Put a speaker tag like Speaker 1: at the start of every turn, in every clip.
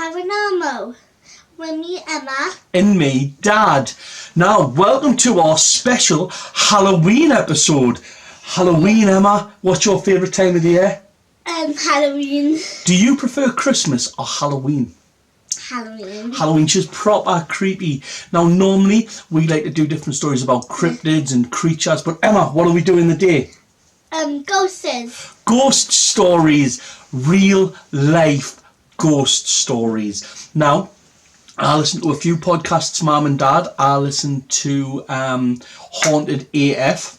Speaker 1: Paranormal with me, Emma.
Speaker 2: And me, Dad. Now, welcome to our special Halloween episode. Halloween, Emma, what's your favourite time of the year?
Speaker 1: Halloween.
Speaker 2: Do you prefer Christmas or Halloween?
Speaker 1: Halloween.
Speaker 2: Halloween's just proper creepy. Now, normally, we like to do different stories about cryptids and creatures, but Emma, what are we doing today?
Speaker 1: Ghosts.
Speaker 2: Ghost stories. Real life ghost stories. Now, I listen to a few podcasts, Mum and Dad. I listen to Haunted AF.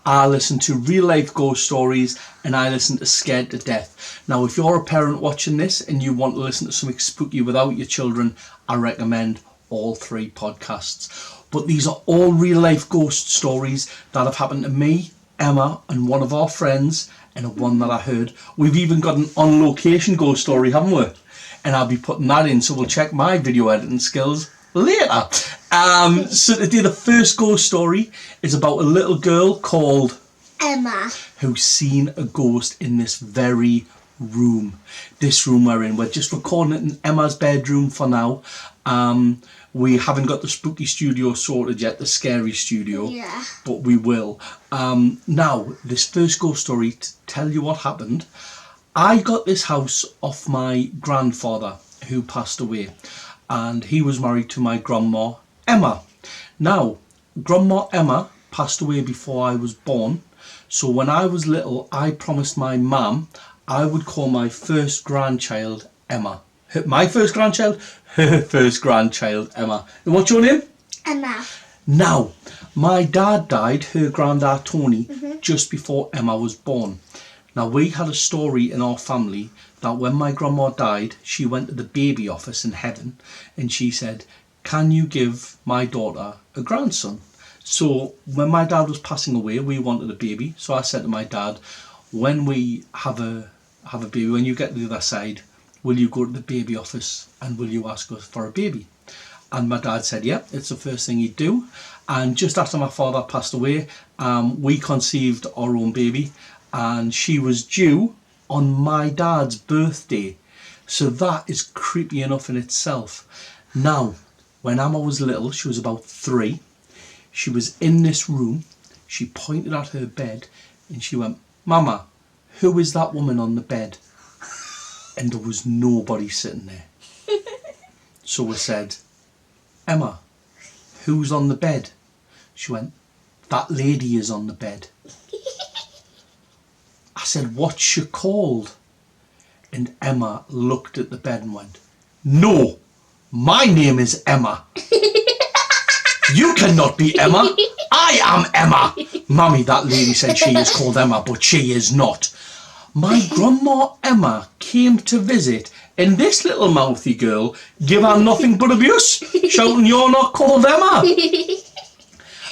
Speaker 2: I listen to real life ghost stories, and I listen to Scared to Death. Now, if you're a parent watching this and you want to listen to something spooky without your children, I recommend all three podcasts. But these are all real life ghost stories that have happened to me, Emma, and one of our friends, and one that I heard. We've even got an on location ghost story, haven't we? And I'll be putting that in, so we'll check my video editing skills later. So today the first ghost story is about a little girl called
Speaker 1: Emma,
Speaker 2: who's seen a ghost in this very room. This room we're in. We're just recording it in Emma's bedroom for now. We haven't got the spooky studio sorted yet, the scary studio,
Speaker 1: yeah.
Speaker 2: but we will. Now, this first ghost story, to tell you what happened, I got this house off my grandfather who passed away, and he was married to my grandma Emma. Now, Grandma Emma passed away before I was born, so when I was little, I promised my mum I would call my first grandchild Emma. My first grandchild, her first grandchild, Emma. And what's your name?
Speaker 1: Emma.
Speaker 2: Now, my dad died, her granddad Tony, just before Emma was born. Now, we had a story in our family that when my grandma died, she went to the baby office in heaven and she said, "Can you give my daughter a grandson?" So when my dad was passing away, we wanted a baby. So I said to my dad, when we have a baby, when you get to the other side, will you go to the baby office and will you ask us for a baby? And my dad said, yeah, it's the first thing he'd do. And just after my father passed away, we conceived our own baby, and she was due on my dad's birthday. So that is creepy enough in itself. Now, when Emma was little, she was about 3. She was in this room. She pointed at her bed and she went, "Mama, who is that woman on the bed?" And there was nobody sitting there. So we said, "Emma, who's on the bed?" She went, "That lady is on the bed." I said, "What's she called?" And Emma looked at the bed and went, "No, my name is Emma. You cannot be Emma. I am Emma." "Mummy, that lady said she is called Emma, but she is not." My grandma Emma came to visit, and this little mouthy girl gave her nothing but abuse, shouting, "You're not called Emma."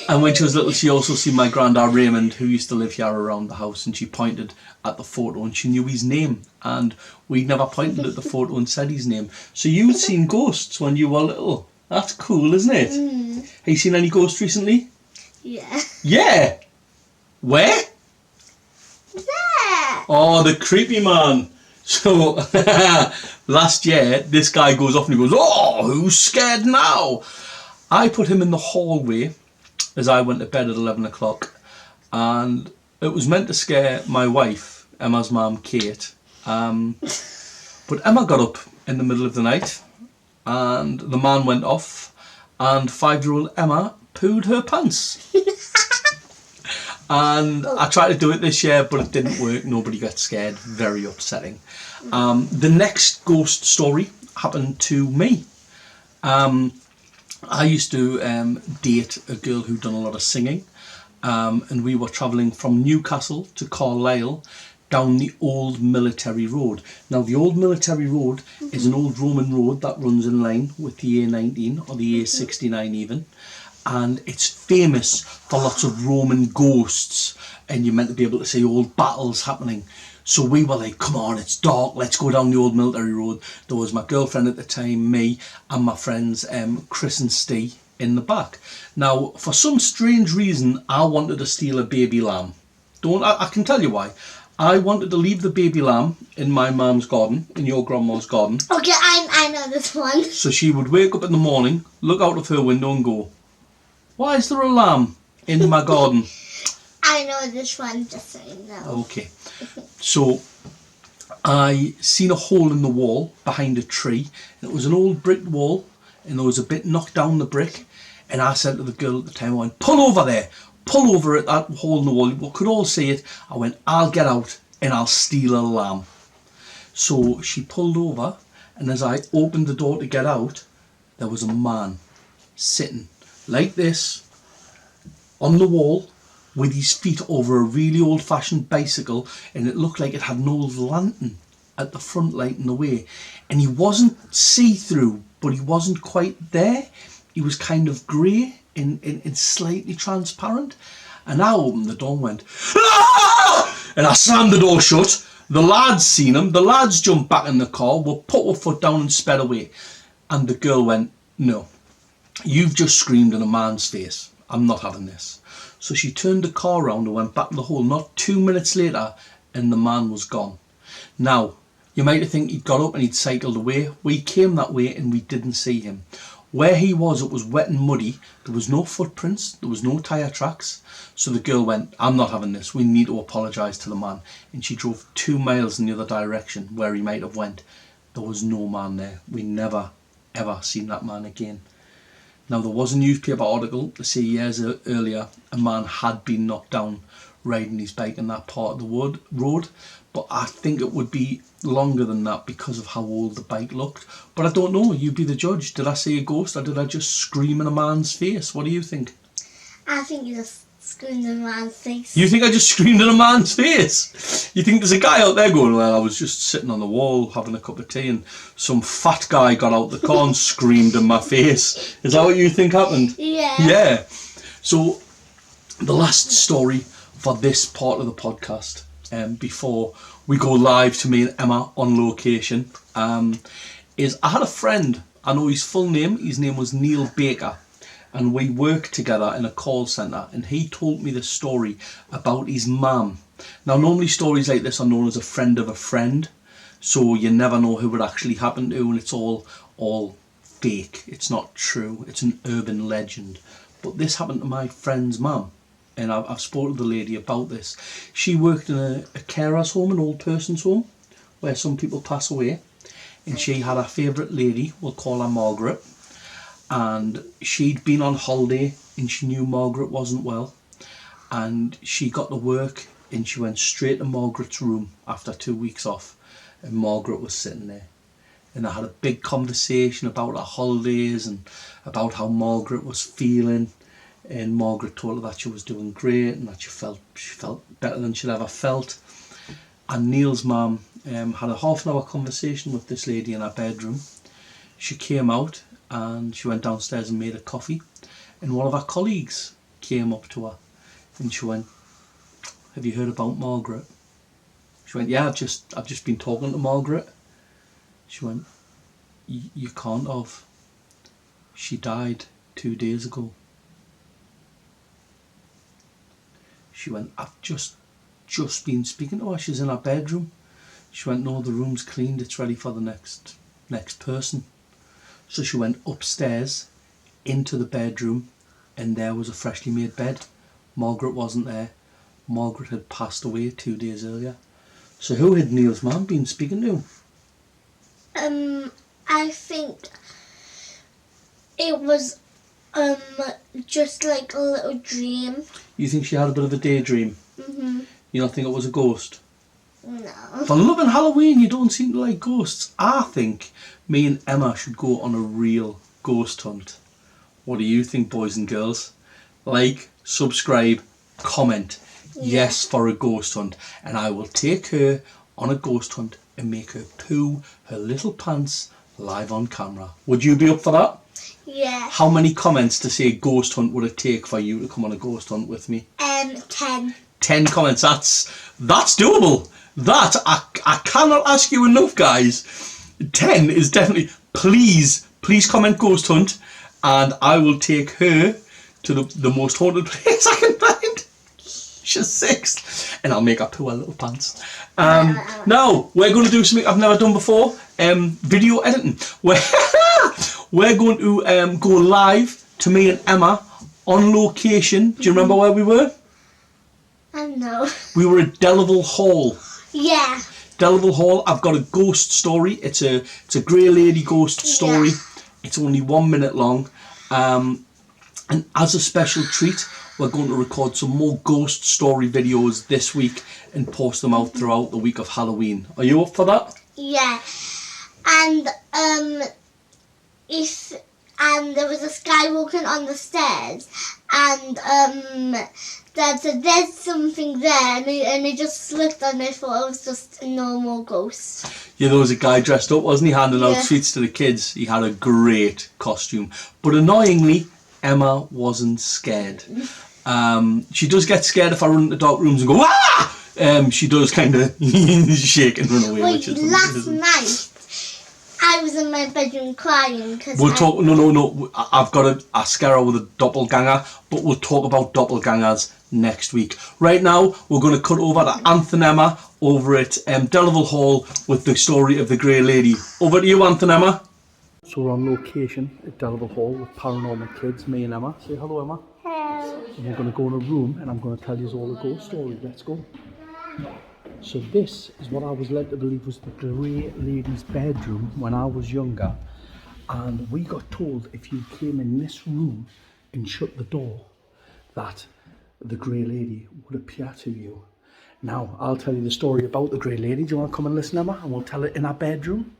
Speaker 2: And when she was little, she also seen my granddad Raymond, who used to live here around the house, and she pointed at the photo and she knew his name, and we'd never pointed at the photo and said his name. So you'd seen ghosts when you were little. That's cool, isn't it? Have you seen any ghosts recently?
Speaker 1: Yeah.
Speaker 2: Yeah. Where?
Speaker 1: There.
Speaker 2: Oh, the creepy man. So last year, this guy goes off and he goes, "Oh, who's scared now?" I put him in the hallway as I went to bed at 11 o'clock, and it was meant to scare my wife, Emma's mum, Kate. But Emma got up in the middle of the night and the man went off, and 5-year-old Emma pooed her pants. And I tried to do it this year, but it didn't work. Nobody got scared. Very upsetting. The next ghost story happened to me. I used to date a girl who'd done a lot of singing, and we were travelling from Newcastle to Carlisle down the old military road. Now, the old military road is an old Roman road that runs in line with the A19 or the A69 even, and it's famous for lots of Roman ghosts, and you're meant to be able to see old battles happening. So we were like, "Come on, it's dark, let's go down the old military road." There was my girlfriend at the time, me, and my friends Chris and Steve in the back. Now, for some strange reason, I wanted to steal a baby lamb. I can tell you why. I wanted to leave the baby lamb in my mum's garden, in your grandma's garden.
Speaker 1: Okay, I'm I know this one.
Speaker 2: So she would wake up in the morning, look out of her window and go, "Why is there a lamb in my garden?"
Speaker 1: I know this one, just so you know.
Speaker 2: Okay. So I seen a hole in the wall behind a tree. And it was an old brick wall, and there was a bit knocked down the brick. And I said to the girl at the time, I went, "Pull over there. Pull over at that hole in the wall." We could all see it. I went, "I'll get out and I'll steal a lamb." So she pulled over, and as I opened the door to get out, there was a man sitting like this on the wall with his feet over a really old-fashioned bicycle, and it looked like it had an old lantern at the front lighting the way. And he wasn't see-through, but he wasn't quite there. He was kind of grey and slightly transparent. And I opened the door and went, "Ah!" And I slammed the door shut. The lads seen him. The lads jumped back in the car. We put our foot down and sped away. And the girl went, "No, you've just screamed in a man's face. I'm not having this." So she turned the car around and went back in the hole. Not 2 minutes later, and the man was gone. Now, you might think he'd got up and he'd cycled away. We came that way and we didn't see him. Where he was, it was wet and muddy. There was no footprints. There was no tyre tracks. So the girl went, "I'm not having this. We need to apologise to the man." And she drove 2 miles in the other direction where he might have went. There was no man there. We never, ever seen that man again. Now, there was a newspaper article to say years earlier a man had been knocked down riding his bike in that part of the road, but I think it would be longer than that because of how old the bike looked. But I don't know, you be the judge. Did I see a ghost or did I just scream in a man's face? What do you think?
Speaker 1: I think you just screamed in a man's face.
Speaker 2: You think I just screamed in a man's face? You think there's a guy out there going, "Well, I was just sitting on the wall having a cup of tea and some fat guy got out the car and screamed in my face"? Is that what you think happened?
Speaker 1: Yeah.
Speaker 2: Yeah. So the last story for this part of the podcast, before we go live to me and Emma on location, is I had a friend. I know his full name. His name was Neil Baker. And we worked together in a call centre, and he told me the story about his mum. Now, normally stories like this are known as a friend of a friend, so you never know who it actually happened to, and it's all fake. It's not true. It's an urban legend. But this happened to my friend's mum, and I've spoken to the lady about this. She worked in a carer's home, an old person's home, where some people pass away, and she had a favourite lady, we'll call her Margaret. And she'd been on holiday and she knew Margaret wasn't well, and she got to work and she went straight to Margaret's room after 2 weeks off, and Margaret was sitting there, and I had a big conversation about her holidays and about how Margaret was feeling, and Margaret told her that she was doing great and that she felt better than she'd ever felt. And Neil's mum had a half an hour conversation with this lady in her bedroom. She came out and she went downstairs and made a coffee, and one of her colleagues came up to her and she went, "Have you heard about Margaret?" She went, "Yeah, I've just been talking to Margaret." She went, You can't have. She died 2 days ago." She went, "I've just been speaking to her. She's in her bedroom." She went, "No, the room's cleaned. It's ready for the next person." So she went upstairs into the bedroom, and there was a freshly made bed. Margaret wasn't there. Margaret had passed away 2 days earlier. So who had Neil's mum been speaking to?
Speaker 1: I think it was just like a little dream.
Speaker 2: You think she had a bit of a daydream?
Speaker 1: Mhm.
Speaker 2: You don't think it was a ghost?
Speaker 1: No.
Speaker 2: For loving Halloween, you don't seem to like ghosts. I think me and Emma should go on a real ghost hunt. What do you think, boys and girls? Like, subscribe, comment. Yes for a ghost hunt. And I will take her on a ghost hunt and make her poo her little pants live on camera. Would you be up for that?
Speaker 1: Yeah.
Speaker 2: How many comments to say ghost hunt would it take for you to come on a ghost hunt with me?
Speaker 1: 10.
Speaker 2: 10 comments. That's doable. That I cannot ask you enough, guys. 10 is definitely. Please comment ghost hunt, and I will take her to the most haunted place I can find. She's 6. And I'll make her poo her little pants. Now, we're going to do something I've never done before. Video editing. We're going to go live to me and Emma on location. Do you remember where we were?
Speaker 1: No.
Speaker 2: We were at Delaval Hall.
Speaker 1: Yeah.
Speaker 2: Delaval Hall. I've got a ghost story. It's a grey lady ghost story. Yeah. It's only 1 minute long. And as a special treat, we're going to record some more ghost story videos this week and post them out throughout the week of Halloween. Are you up for that?
Speaker 1: Yeah. And there was a guy walking on the stairs, and Dad said there's something there, and he just slipped on it. Thought it was just a normal ghost. Yeah, there was a guy dressed up, wasn't he, handing out sweets to the kids. He had a great costume, but annoyingly, Emma wasn't scared. She does get scared if I run into dark rooms and go ah. She does kind of shake and run away. Wait, last night I was in my bedroom crying because
Speaker 2: No. I've got a scare her with a doppelganger, but we'll talk about doppelgangers next week. Right now, we're going to cut over to Anthony and Emma over at Delaval Hall with the story of the Grey Lady. Over to you, Anthony and Emma. So we're on location at Delaval Hall with Paranormal Kids, me and Emma. Say hello, Emma.
Speaker 1: Hello.
Speaker 2: And we're going to go in a room and I'm going to tell you all a ghost story. Let's go. So this is what I was led to believe was the Grey Lady's bedroom when I was younger. And we got told if you came in this room and shut the door, that the Grey Lady would appear to you. Now, I'll tell you the story about the Grey Lady. Do you want to come and listen, Emma? And we'll tell it in our bedroom.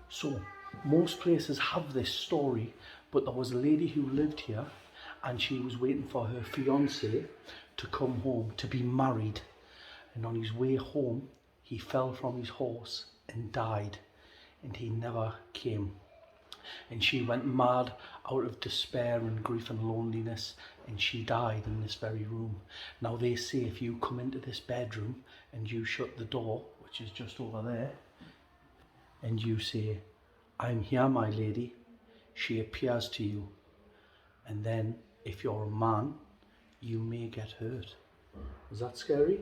Speaker 2: So, most places have this story, but there was a lady who lived here and she was waiting for her fiancé to come home to be married. And on his way home, he fell from his horse and died, and he never came. And she went mad out of despair and grief and loneliness, and she died in this very room. Now they say if you come into this bedroom and you shut the door, which is just over there, and you say, "I'm here, my lady," she appears to you. And then, if you're a man, you may get hurt. Is that scary?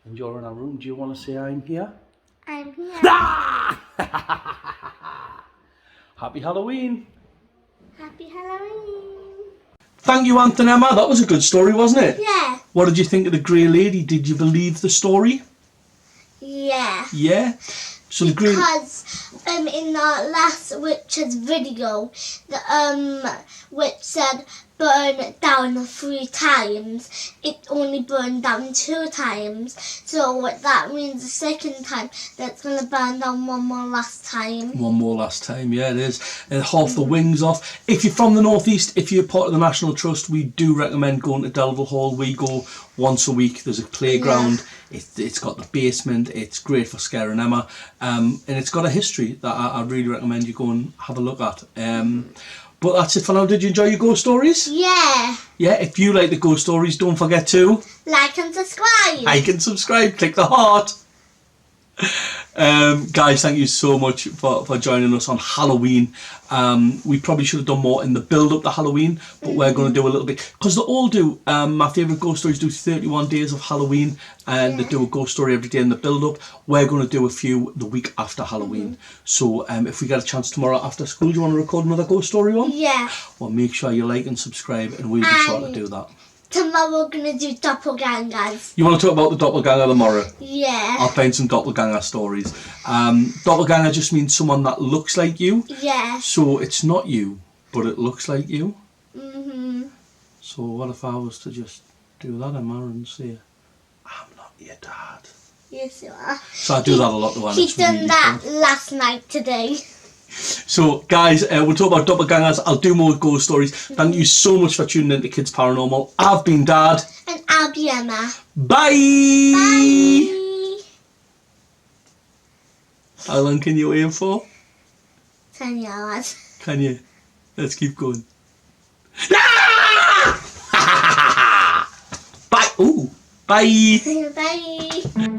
Speaker 2: And you're in a room. Do you want to say, "I'm here"?
Speaker 1: I'm here.
Speaker 2: Ah! Happy Halloween.
Speaker 1: Happy Halloween.
Speaker 2: Thank you, Anthony and Emma. That was a good story, wasn't it?
Speaker 1: Yeah.
Speaker 2: What did you think of the Grey Lady? Did you believe the story?
Speaker 1: Yeah.
Speaker 2: Yeah? So the Grey...
Speaker 1: Because in the last witch's video, the witch said burn it down 3 times. It only burned down 2 times. So that means the second time that's going to burn down one more last time. One more last time, yeah, it is. And half the wings off. If you're from the northeast, if you're part of the National Trust, we do recommend going to Delaval Hall. We go once a week. There's a playground. Yeah. It's got the basement. It's great for scaring Emma. And it's got a history that I really recommend you go and have a look at. But that's it for now. Did you enjoy your ghost stories? Yeah. Yeah, if you like the ghost stories, don't forget to... like and subscribe. Like and subscribe. Click the heart. Guys, thank you so much for joining us on Halloween. We probably should have done more in the build up to Halloween, but we're going to do a little bit, because they all do. My favourite ghost stories do 31 days of Halloween, and they do a ghost story every day in the build up. We're going to do a few the week after Halloween. So if we get a chance tomorrow after school, do you want to record another ghost story one? Yeah. Well, make sure you like and subscribe, and we'll be sure to do that. Tomorrow we're going to do doppelgangers. You want to talk about the doppelganger tomorrow? Yeah. I'll find some doppelganger stories. Doppelganger just means someone that looks like you. Yeah. So it's not you, but it looks like you. Mm-hmm. So what if I was to just do that, Emma, and say, "I'm not your dad"? Yes, you are. So I do that a lot. He's done really that fun. Last night today. So guys, we'll talk about doppelgangers. I'll do more ghost stories. Thank you so much for tuning in to Kids Paranormal. I've been Dad. And I'll be Emma. Bye. Bye. How long can you aim for? 10 hours. Can you? Let's keep going. Bye. Ooh. Bye. Bye.